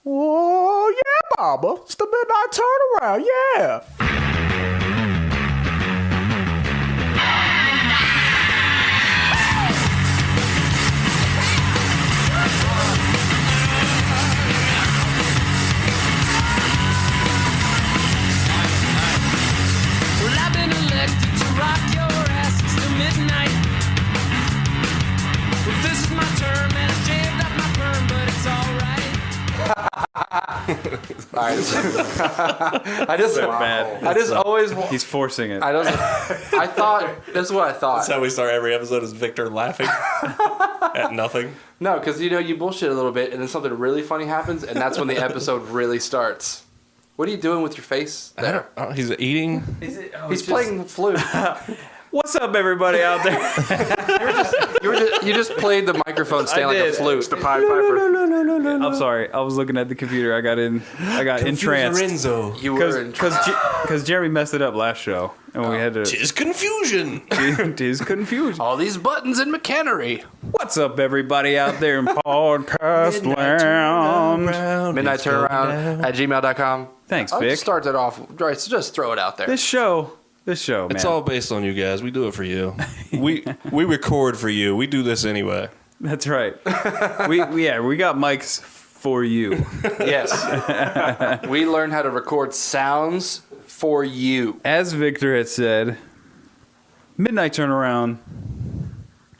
Oh, yeah, Mama. It's the midnight turnaround, yeah. Well, I've been elected to rock your ass till midnight. Well, this is my term and I shaved off my perm, but it's all right. I just always. He's forcing it. I thought this is what I thought. That's how we start every episode, is Victor laughing at nothing. No, because you bullshit a little bit, and then something really funny happens, and that's when the episode really starts. What are you doing with your face there? He's eating. He's playing the flute. What's up, everybody out there? You just played the microphone stand like a did. flute. It's the Pied Piper. I'm sorry. I was looking at the computer. I got entranced. Renzo. You were in Because Jeremy messed it up last show, and we had to. Tis confusion. Tis confusion. all these buttons in McHenry. What's up, everybody out there in podcast land? Midnight Turnaround at gmail.com. Thanks, I'll Vic. just start that off. Right, so just throw it out there. This show, man. It's all based on you guys. We do it for you. We record for you. We do this anyway. That's right. we got mics for you. Yes. We learned how to record sounds for you. As Victor had said, midnight turnaround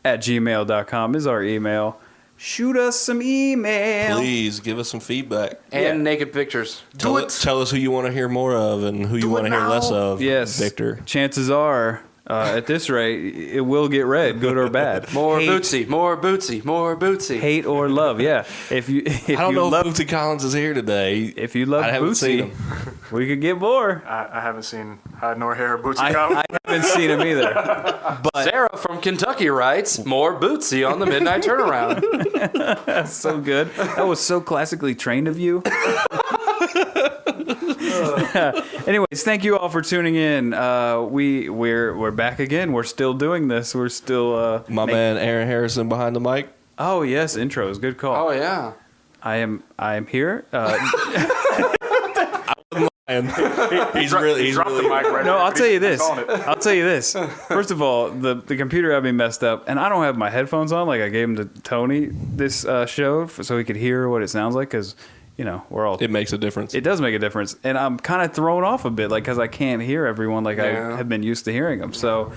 at gmail.com is our email. Shoot us some email. Please give us some feedback. And naked pictures. Tell us who you want to hear more of and who you want to hear less of. Yes, Victor. Chances are, at this rate, it will get read, good or bad. More hate, Bootsy, more Bootsy, more Bootsy. hate or love. Yeah, if you I don't know love, if Bootsy Collins is here today. if you love I haven't seen Bootsy, him. we could get more. I haven't seen Hide Nor Hair Bootsy I Collins. haven't seen him either. But Sarah from Kentucky writes, more Bootsy on the Midnight Turnaround. that's so good. That was so classically trained of you. Anyways, thank you all for tuning in. We're back again. We're still doing this. We're still My man Aaron Harrison behind the mic. Oh yes, intros. Good call. Oh, yeah. I am here. He's really Drop the mic right No, there. I'll tell you this. Calling it. I'll tell you this. First of all, the computer had me messed up, and I don't have my headphones on. Like I gave them to Tony this show so he could hear what it sounds like, because we're all. It makes a difference. It does make a difference, and I'm kind of thrown off a bit, like because I can't hear everyone like I have been used to hearing them. So,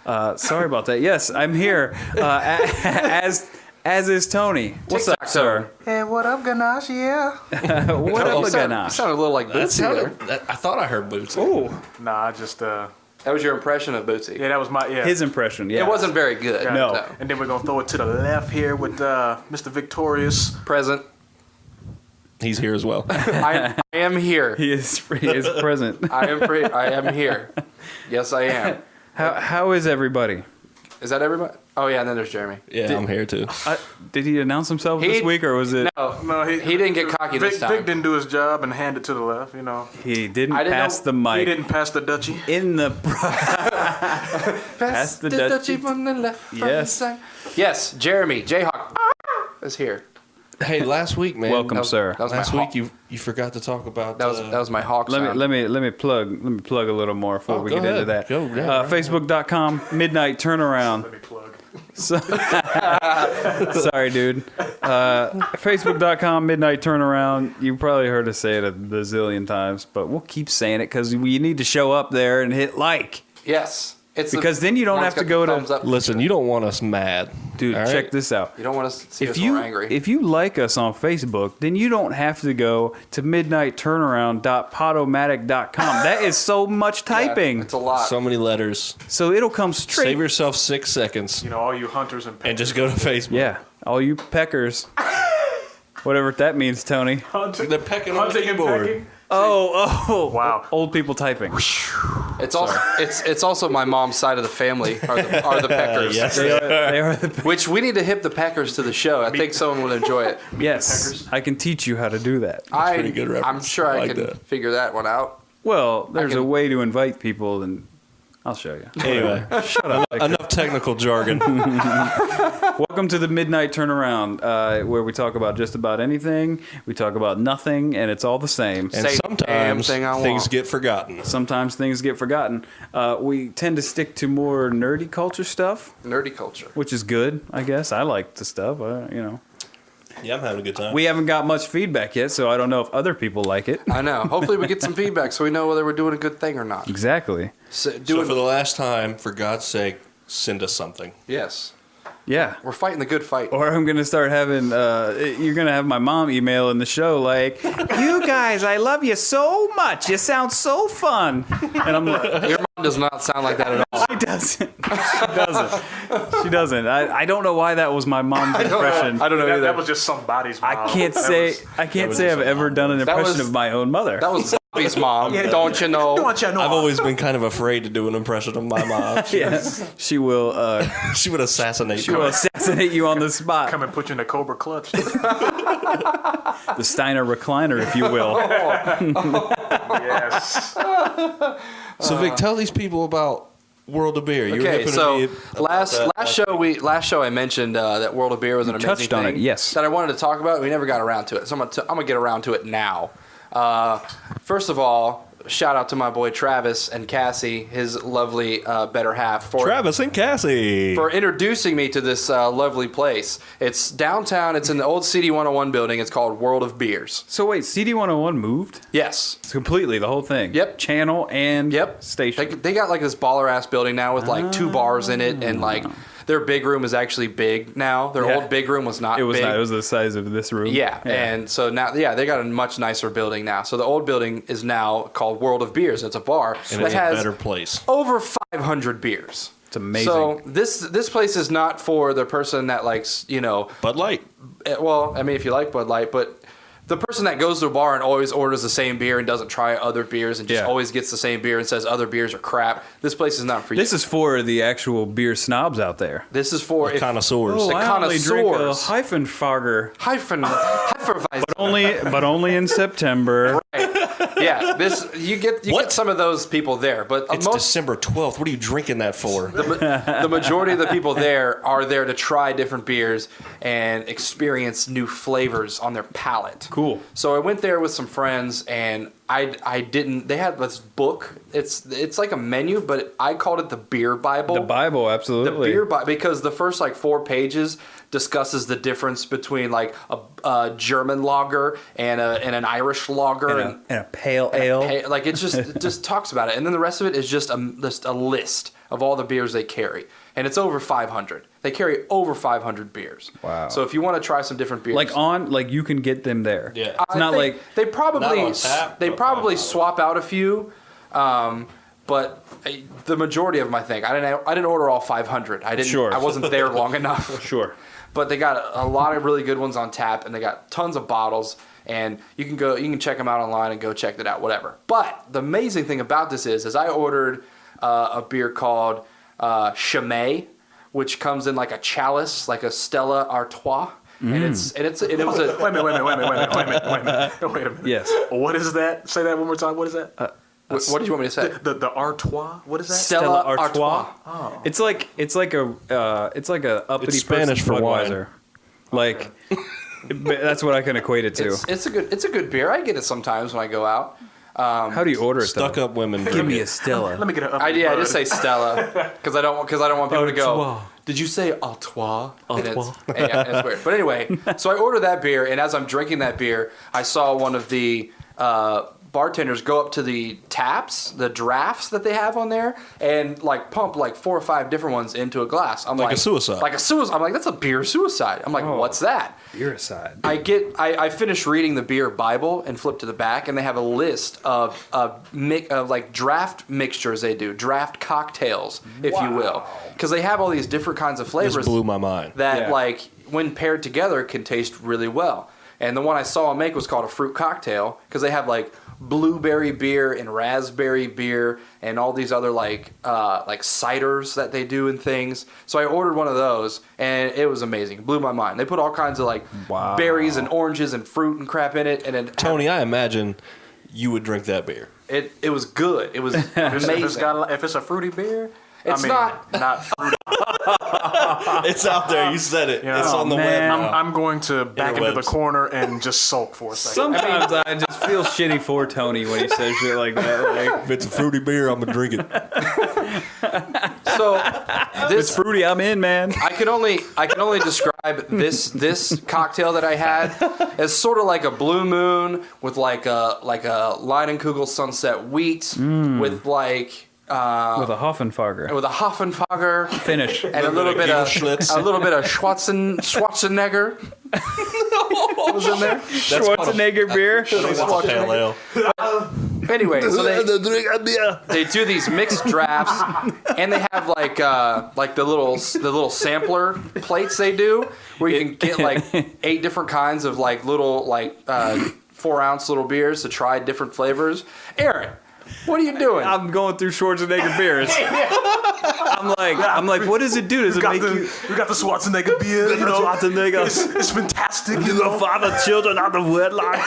sorry about that. Yes, I'm here as is Tony. What's up, sir? Hey, what up, Ganache? Yeah. What up, You Ganache? sounded a little like That Bootsy there. sounded. I thought I heard Bootsy. Oh, Nah, I just That was your impression of Bootsy. yeah, that was my his impression. Yeah, It wasn't very good. No. And then we're gonna throw it to the left here with Mr. Victorious. Present. He's here as well. I am here. He is present. I am here. Yes, I am. How is everybody? Is that everybody? Oh, yeah, and then there's Jeremy. Yeah, I'm here too. Did he announce himself this week, or was it? No, he didn't get cocky Vic, this time. Vic didn't do his job and hand it to the left. He didn't I didn't pass know- the mic. He didn't pass the Dutchie. in the. Pass the the Dutchie. Dutchie on the left. from Yes. the side. Yes, Jeremy, Jayhawk is here. Hey, last week, man. Welcome, sir. That was Last my week you forgot to talk about. That was my hawk Let sound. me plug a little more before we go get into ahead. that. Go, yeah, right. Facebook.com Midnight Turnaround. Let me plug. Sorry, dude. Facebook.com Midnight Turnaround. You probably heard us say it a bazillion times, but we'll keep saying it because you need to show up there and hit like. Yes. It's Because then you don't one's have to got go the to- thumbs up. Listen, you don't want us mad, Dude, all right? check this out. You don't want us to see If us you more angry. if you like us on Facebook, then you don't have to go to midnightturnaround.podomatic.com. That is so much typing. Yeah, it's a lot. So many letters. So it'll come straight. Save yourself 6 seconds All you hunters and and just go to Facebook. Yeah, all you peckers. Whatever that means, Tony. hunting. They're pecking on the Hunting and keyboard. pecking. Oh, Wow. Old people typing. It's also my mom's side of the family are the Peckers. Yes. They are the Which we need to hip the Packers to the show. I think someone would enjoy it. Yes, I can teach you how to do that. pretty good reference. I'm sure I I like can that. figure that one out. Well, there's a can- way to invite people, and I'll show you. Anyway, Shut up. Victor. enough technical jargon. Welcome to the Midnight Turnaround, where we talk about just about anything. We talk about nothing, and it's all the same. And Say the damn sometimes thing I things want. get forgotten. Sometimes things get forgotten. We tend to stick to more nerdy culture stuff, Nerdy culture. which is good, I guess. I like the stuff, Yeah, I'm having a good time. We haven't got much feedback yet, so I don't know if other people like it. I know. Hopefully we get some feedback so we know whether we're doing a good thing or not. Exactly. So, So for the last time, for God's sake, send us something. yes. Yeah. We're fighting the good fight. Or I'm going to start having, you're going to have my mom email in the show like, you guys, I love you so much. You sound so fun. And I'm like, Your mom does not sound like that at all. she doesn't. She doesn't. I don't know why that was my mom's impression. I don't know either. That was just somebody's mom. I can't say I've ever done an impression was- of my own mother. That was Bobby's mom. Don't you know? Don't you know? I've always been kind of afraid to do an impression of my mom. Yeah. She will She would assassinate me. assassinate you on the spot. come and put you in the Cobra clutch. The Steiner recliner, if you will. Yes. So Vic, tell these people about World of Beer. You were Okay, hipping so me about last that. last show I mentioned that World of Beer was an amazing touched on thing it, yes. that I wanted to talk about. We never got around to it, so I'm gonna get around to it now. First of all, shout out to my boy Travis and Cassie, his lovely better half, for Travis and Cassie. for introducing me to this lovely place. It's downtown. It's in the old CD 101 building. It's called World of Beers. So wait, CD 101 moved? Yes. Completely, the whole thing. Yep. Channel and Yep. station. They got like this baller ass building now with like 2 bars in it, and like their big room is actually big now. Their Yeah. old big room was not It was big. not, it was the size of this room. Yeah, and so now, they got a much nicer building now. So the old building is now called World of Beers. It's a bar and that it's a has better place. over 500 beers. It's amazing. So this place is not for the person that likes, Bud Light. well, I mean, if you like Bud Light, but the person that goes to a bar and always orders the same beer and doesn't try other beers and just Yeah. always gets the same beer and says other beers are crap, this place is not for you. This is for the actual beer snobs out there. This is for Connoisseurs. The I only drink a connoisseurs. Hyphenfager, Hefeweizen. but only in September. Yeah, you get some of those people there, but It's most December 12th. What are you drinking that for? the majority of the people there are there to try different beers and experience new flavors on their palate. Cool. So I went there with some friends, and I didn't. They had this book. It's like a menu, but I called it the Beer Bible. The Bible, The absolutely. Beer Bible, because the first like 4 pages discusses the difference between like a German lager and an Irish lager and a pale ale. Hey, like it just talks about it, and then the rest of it is just a list of all the beers they carry, and it's over 500. They carry over 500 beers. Wow. So if you want to try some different beers, Like you can get them there. Yeah. It's not like they probably Not on tap, they but probably 500. swap out a few, but the majority of them, I think, I didn't order all 500. I didn't. Sure. I wasn't there long enough. sure. But they got a lot of really good ones on tap, and they got tons of bottles, and you can check them out online and go check that out, whatever. But the amazing thing about this is I ordered a beer called Chimay, which comes in like a chalice, like a Stella Artois, and it was a Wait a minute. Yes. What is that? Say that one more time. What is that? what did you want me to say? The Artois. What is that? Stella Artois. It's like a uppity It's Spanish person for wine. Budweiser. Like that's what I can equate it to. It's a good beer. I get it sometimes when I go out. How do you order it? Stuck though? up women. Give drink me it. a Stella. Let me get an up. I just say Stella because I don't want people to go. Artois. Did you say Artois? And Artois. it's weird. But anyway, so I ordered that beer, and as I'm drinking that beer, I saw one of the bartenders go up to the taps, the drafts that they have on there, and like pump like 4 or 5 different ones into a glass. I'm Like a suicide. Like a suicide. I'm like, that's a beer suicide. I'm like, what's that? Beer aside. I finished reading the Beer Bible and flipped to the back, and they have a list of like draft mixtures they do, draft cocktails, if you will, because they have all these different kinds of flavors This blew my mind. that Yeah. like when paired together can taste really well. And the one I saw them make was called a fruit cocktail because they have like blueberry beer and raspberry beer and all these other like ciders that they do and things. So I ordered one of those, and it was amazing. It blew my mind. They put all kinds of like Wow. berries and oranges and fruit and crap in it, and it Tony, I imagine you would drink that beer. it was good. It was If amazing. it's a fruity beer, It's not not- fruity. It's out there. You said it. Yeah. It's on the man. web. now. I'm going to back into the Interwebs. corner and just sulk for a second. Sometimes I just feel shitty for Tony when he says shit like that. Like, If it's a fruity beer, I'm gonna drink it. So it's this fruity. I'm in, man. I can only describe this cocktail that I had as sort of like a blue moon with like a Leinenkugel sunset wheat with like With a Hoffenfager. with a Hoffenfager Finish. and a little bit of Schlitz. Schwarzenegger was in there. Schwarzenegger beer. That's a pale ale. Anyway, so they do these mixed drafts, and they have like the little sampler plates they do, where you can get like 8 different kinds of like little 4-ounce little beers to try different flavors. Aaron, what are you doing? I'm going through Schwarzenegger beers. I'm like, what does it do? Does it make you? We got the Schwarzenegger beer. You know, Schwarzenegger. it's fantastic. You know, father, children out of wedlock.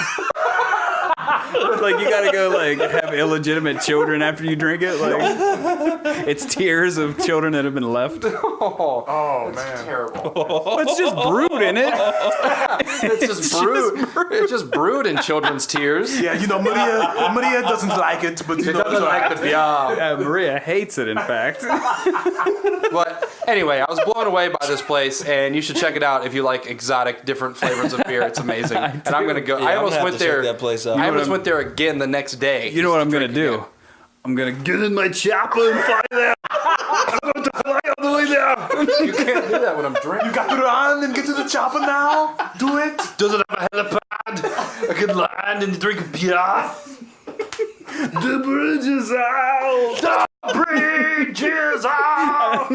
Like you gotta go like have illegitimate children after you drink it. Like it's tears of children that have been left. Oh man. Terrible. It's just brewed in it. It's just brewed. It's just brewed in children's tears. Yeah, you know, Maria doesn't like it, but you It know, doesn't like the beer. Maria hates it. In fact, But anyway, I was blown away by this place, and you should check it out if you like exotic, different flavors of beer. It's amazing. And I'm gonna go. Yeah, I I'm almost gonna went have to check there. that place out. I You almost what went there again the next day. you know what I'm gonna Just to drink do? I'm gonna get in my chopper and fly there. I'm going to fly all the way there. again. You can't do that when I'm drinking. you got to run and get to the chopper now. Do it. Does it have a helipad? I could land and drink beer. The bridge is out. Bridge is out.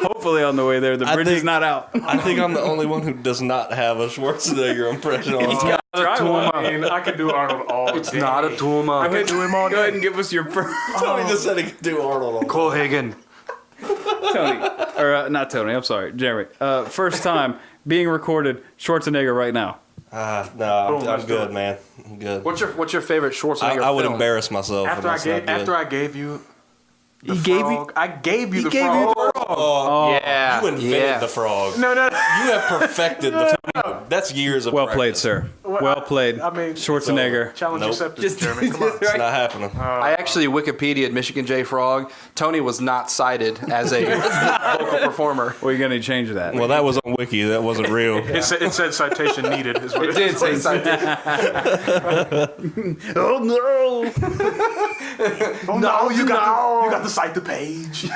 Hopefully, on the way there, the bridge is think- not out. I think I'm the only one who does not have a Schwarzenegger impression on. I mean, I can do Arnold all It's day. not a tumor. I can do him all Go ahead day. and give us your first. Tony just said he could do Arnold on. Cole Hagen. Tony, or not Tony. I'm sorry, Jeremy. First time being recorded. Schwarzenegger right now. No, Boom, I'm let's do good, it. man. I'm good. What's your favorite Schwarzenegger I would film? embarrass myself. After I gave you the He gave frog, you. I gave you the gave you frog. the Oh, Yeah. you invented yeah. the frog. No. You have perfected the frog. That's years of Well played, practice. sir. Well, Well played. I mean, Schwarzenegger. Challenge Nope. accepted, Just- Jeremy. Come on. It's not happening. I actually Wikipedia'd Michigan J. Frog. Tony was not cited as a vocal performer. We're gonna change that. Well, that was on Wiki. That wasn't real. It said citation needed. Is what It did say cited. Oh no! Oh no, you got to cite the page.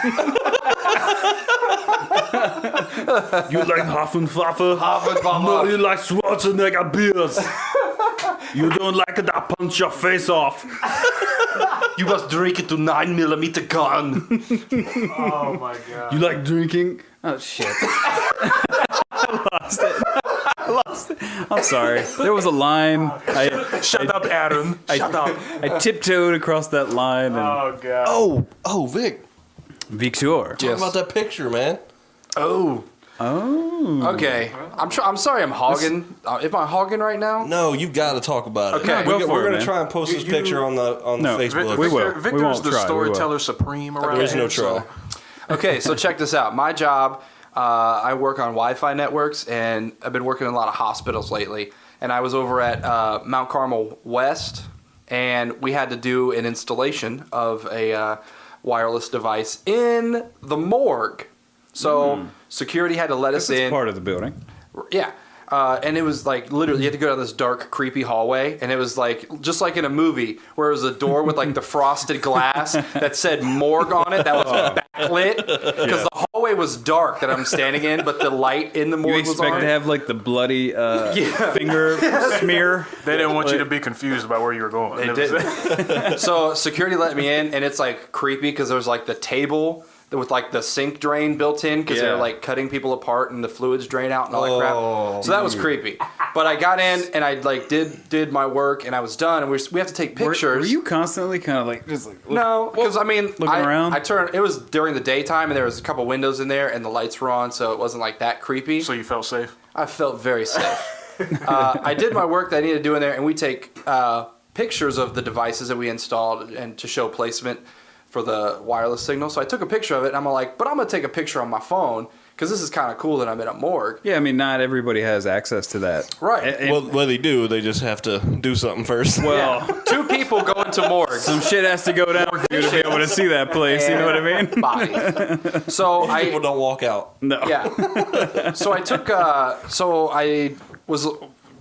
You like Hoffenpfeffer? No, you like Schwarzenegger beers. You don't like it? I punch your face off. You must drink it to 9mm gun. Oh my god. You like drinking? Oh shit! I lost it. I'm sorry. There was a line. Shut up, Aaron. Shut up. I tiptoed across that line and Oh god. Oh, Vic. Victor. Talk about that picture, man. Oh. Okay. I'm sorry I'm hogging. Am I hogging right now? No, you've got to talk about it. Okay. Go for We're it, going to man. try and post this You- picture on the No, Facebook. we will. Victor's We won't the try, we will. storyteller supreme around There's here. no try. Okay, so check this out. My job, I work on Wi-Fi networks, and I've been working in a lot of hospitals lately. And I was over at Mount Carmel West, and we had to do an installation of a wireless device in the morgue. So security had to let us It's in. part of the building. Yeah. And it was like literally you had to go down this dark, creepy hallway, and it was like just like in a movie where it was a door with like the frosted glass that said morgue on it that was backlit because the hallway was dark that I'm standing in, but the light in the You morgue was expect on. to have like the bloody finger smear. They didn't want you to be confused about where you were going. They It was- didn't. So security let me in, and it's like creepy because there's like the table with like the sink drain built in because they're Yeah. like cutting people apart and the fluids drain out and all that Oh. crap. So that was creepy. But I got in and I like did my work and I was done, and we have to take pictures. Were you constantly kind of like just like No, because I mean, around? I turned. It was during the daytime, and there was a couple windows in there, and the lights were on, so it wasn't like that creepy. So you felt safe. I felt very safe. I did my work that I needed to do in there, and we take pictures of the devices that we installed and to show placement for the wireless signal. So I took a picture of it, and I'm like, but I'm gonna take a picture on my phone because this is kind of cool that I'm in a morgue. Yeah, I mean, not everybody has access to that. Right. Well, they do. They just have to do something first. Well, Two people go into morgues. some shit has to go down for you to be able to see that place. You know what I mean? Bodies. So People don't walk out. No. Yeah. So I took. So I was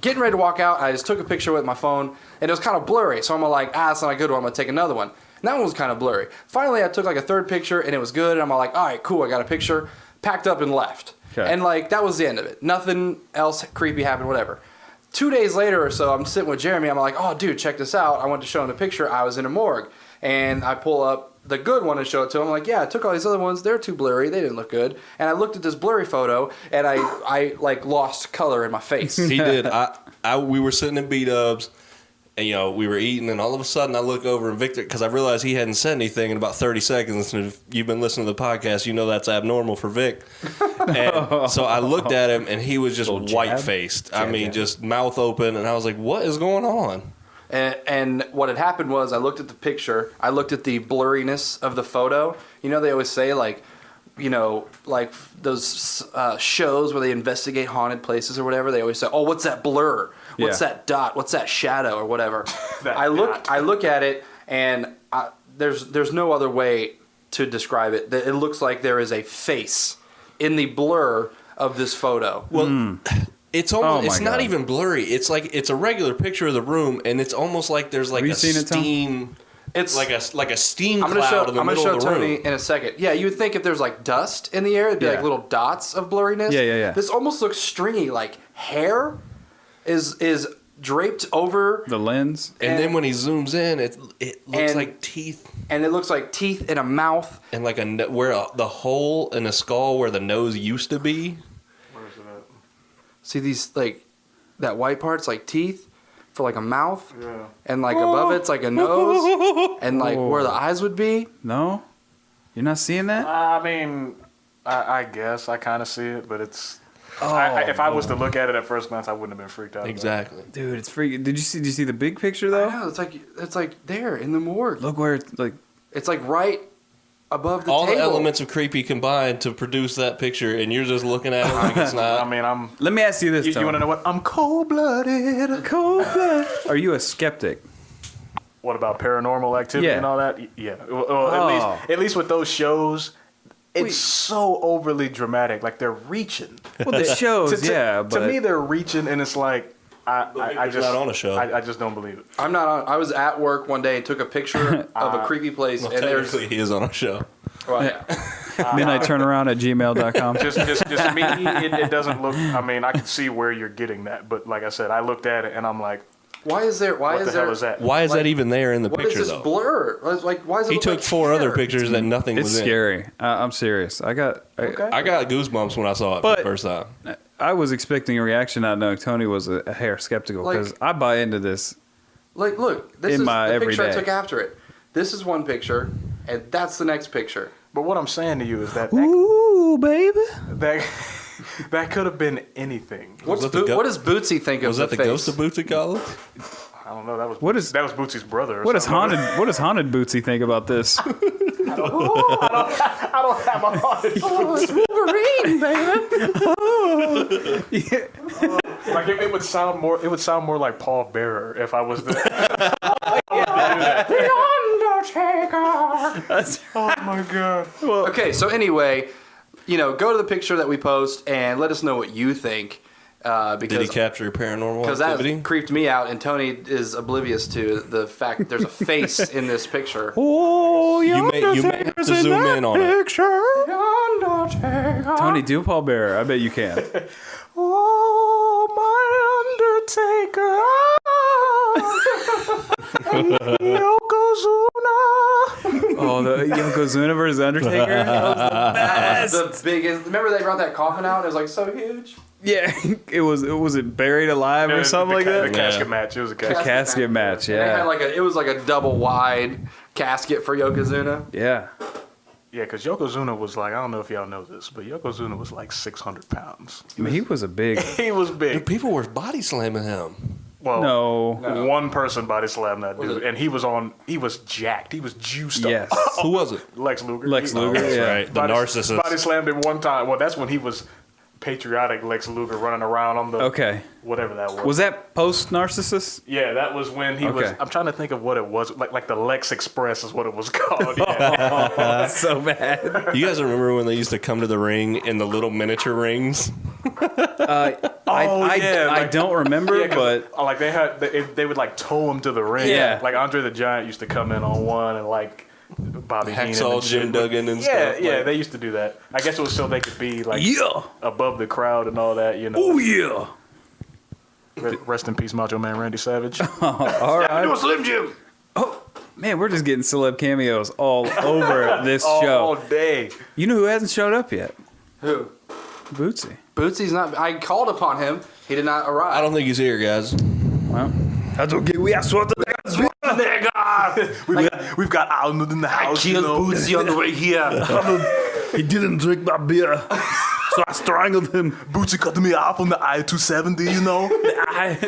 getting ready to walk out. I just took a picture with my phone, and it was kind of blurry. So I'm like, that's not a good one. I'm gonna take another one. And that one was kind of blurry. Finally, I took like a third picture, and it was good. And I'm like, all right, cool. I got a picture. Packed up and left. Okay. And like that was the end of it. Nothing else creepy happened. Whatever. 2 days later or so, I'm sitting with Jeremy. I'm like, oh, dude, check this out. I went to show him the picture. I was in a morgue, and I pull up the good one and show it to him. I'm like, yeah, I took all these other ones. They're too blurry. They didn't look good. And I looked at this blurry photo, and I like lost color in my face. He did. We were sitting in B-dubs, and we were eating, and all of a sudden I look over and Victor, because I realized he hadn't said anything in about 30 seconds. And if you've been listening to the podcast, you know that's abnormal for Vic. And so I looked at him, and he was just white faced. I mean, just mouth open, and I was like, "What is going on?" And what had happened was I looked at the picture. I looked at the blurriness of the photo. You know, they always say like those shows where they investigate haunted places or whatever. They always say, "Oh, what's that blur? What's that dot? What's that shadow or whatever?" I look at it, and there's no other way to describe it. It looks like there is a face in the blur of this photo. Well, it's almost it's not even blurry. It's like it's a regular picture of the room, and it's almost like there's like a steam. It's like a steam cloud in the middle of the room. Tony in a second. Yeah, you would think if there's like dust in the air, it'd be like little dots of blurriness. Yeah. This almost looks stringy, like hair is draped over the lens. And then when he zooms in, it looks like teeth. And it looks like teeth in a mouth. And like the hole in a skull where the nose used to be. Where's it at? See these like that white part's like teeth for like a mouth. Yeah. And like above it's like a nose. And like where the eyes would be. No? You're not seeing that? I mean, I guess I kind of see it, but it's. If I was to look at it at first glance, I wouldn't have been freaked out. Exactly. Dude, it's freaking. Did you see the big picture though? I know, it's like there in the morgue. Look where it's like. It's like right above the all table. the elements of creepy combined to produce that picture, and you're just looking at it like it's not. I mean, Let me ask you this. You want to know what? I'm cold-blooded. Cold-blooded. Are you a skeptic? What about paranormal activity and all that? Yeah. Well, at least with those shows, it's so overly dramatic. Like they're reaching. Well, the shows, but to me, they're reaching, and it's like I just not on a show. I just don't believe it. I'm not on. I was at work one day and took a picture of a creepy place, Well, and there's. technically he is on a show. Well, yeah. midnightturnaround@gmail.com. Just me. It doesn't look. I mean, I can see where you're getting that, but like I said, I looked at it and I'm like, Why is there? Why what is the there? hell is that? Why is Like, that even there in the What picture, is this though? blur? Like, why is it? He look took like 4 other hair? pictures that nothing It's was in. scary. I'm serious. I got goosebumps when I saw it for the first time. I was expecting a reaction, not knowing Tony was a hair skeptical, because Like- I buy into this. Like, look, this In is my the picture I everyday. took after it. This is one picture, and that's the next picture. But what I'm saying to you is that Ooh, baby. that could have been anything. What that the does Bootsy think Was of that the the face? ghost of Bootsy College? I don't know. That was What is- that was Bootsy's brother. Or What does something. haunted Bootsy think about this? I don't have a haunted. Wolverine, baby. Like it would sound more. It would sound more like Paul Bearer if I was the. Oh my god. Okay, so anyway, go to the picture that we post and let us know what you think. Did he Because capture paranormal because activity? that creeped me out, and Tony is oblivious to the fact that there's a face in this picture. Oh, You may have to zoom in on it. Tony, do Paul Bearer. I bet you can. Oh my Undertaker. Yokozuna. Oh, the Yokozuna versus Undertaker. That was the best. The biggest. Remember they brought that coffin out? It was like so huge. Yeah, it was it buried alive or something like The that? casket match. It was a casket. Casket match, And they had yeah. it was like a double wide casket for Yokozuna. Yeah. Yeah, because Yokozuna was like, I don't know if y'all know this, but Yokozuna was like 600 pounds. I mean, he was a big. He was big. People were body slamming him. Well, No. one person body slammed that dude, and he was jacked. He was juiced Yes. up. Who was it? Lex Luger. Lex Luger, That's yeah. right. The narcissist. Body slammed him one time. Well, that's when he was patriotic Lex Luger running around on the Okay. whatever that was. Was that post Narcissus? Yeah, that was when he was. Okay. I'm trying to think of what it was. Like the Lex Express is what it was called. Yeah. That's so bad. You guys remember when they used to come to the ring in the little miniature rings? I like- don't remember, Yeah, 'cause, but like they would like tow him to the ring. Yeah. Like Andre the Giant used to come in on one, and like Bobby Heenan Hacksaw and Jim shit. Duggan and Yeah, stuff. yeah, like- they used to do that. I guess it was so they could be like yeah. above the crowd and all that. You know. Oh yeah. Rest in peace, Macho Man Randy Savage. All right. Slim Jim Oh man, we're just getting celeb cameos all over this all show. day. You know who hasn't showed up yet? Who? Bootsy. Bootsy's not. I called upon him. He did not arrive. I don't think he's here, guys. Well, that's okay. We have sort of We've got Arnold in the house. You know? Bootsy on the way here. He didn't drink my beer, so I strangled him. Bootsy cut me off on the I-270. You know. The eye.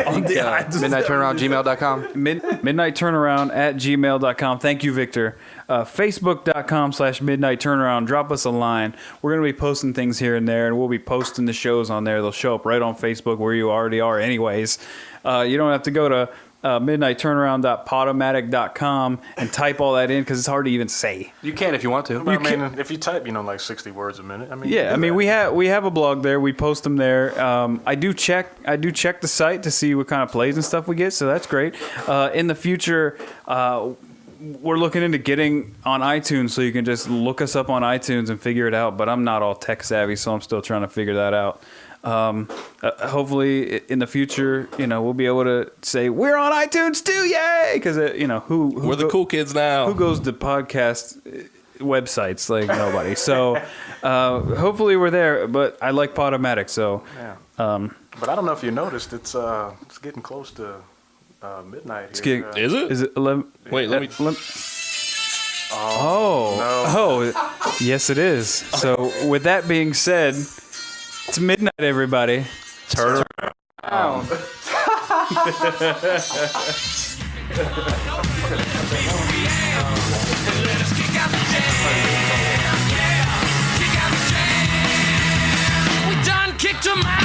On the eye. MidnightTurnaround@gmail.com. Midnight Turnaround at gmail.com. Thank you, Victor. Facebook.com/Midnight Turnaround. Drop us a line. We're going to be posting things here and there, and we'll be posting the shows on there. They'll show up right on Facebook where you already are anyways. You don't have to go to midnightturnaround.podomatic.com and type all that in because it's hard to even say. You can if you want to. But, I mean, if you type, like 60 words a minute. I mean, Yeah, I mean that. we have a blog there. We post them there. I do check the site to see what kind of plays and stuff we get, so that's great. In the future, we're looking into getting on iTunes, so you can just look us up on iTunes and figure it out. But I'm not all tech savvy, so I'm still trying to figure that out. Hopefully, in the future, we'll be able to say we're on iTunes too, yay! Because who We're the cool kids now. who goes to podcast websites like nobody. So hopefully we're there. But I like Podomatic, so Yeah. But I don't know if you noticed, it's getting close to midnight. It's Here. getting- Is it? is it 11? Wait, let me. Oh, yes, it is. So with that being said, it's midnight, everybody. Turn We done kicked 'em out.